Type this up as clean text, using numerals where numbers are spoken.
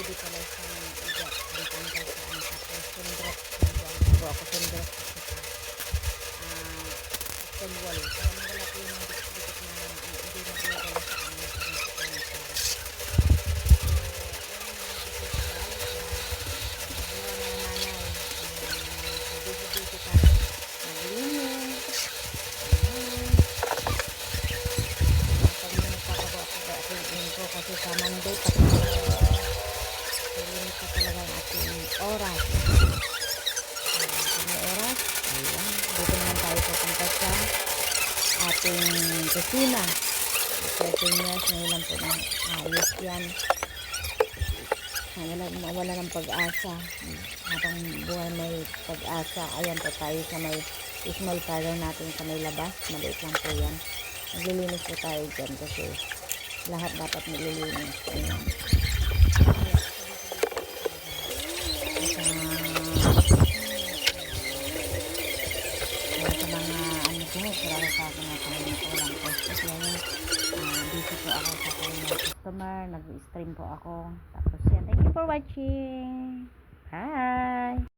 pwede pala sa ugat ang tanggal sa ang tapos sundrot nagawa ako sundrot stone wall para magala po yung mga dikit na hindi magagala sa ang kasi sa Monday pa limit pa talaga ang ating oras. May oras ayan, dito naman tayo pupunta sa ating kusina. 13 years ngayon lang po na ayos yan, wala ng pag-asa habang buhay may pag-asa. Ayan po tayo sa may small parlor natin sa may labas, maliit lang po yan. Naglilinis po tayo dyan kasi lahat dapat nililinis. Ayan. Kaya sa mga ano po, sarap sa akin na kami ko lang po. Kasi ngayon, busy po ako sa mga customer, nag-stream po ako. Tapos yan, thank you for watching. Bye!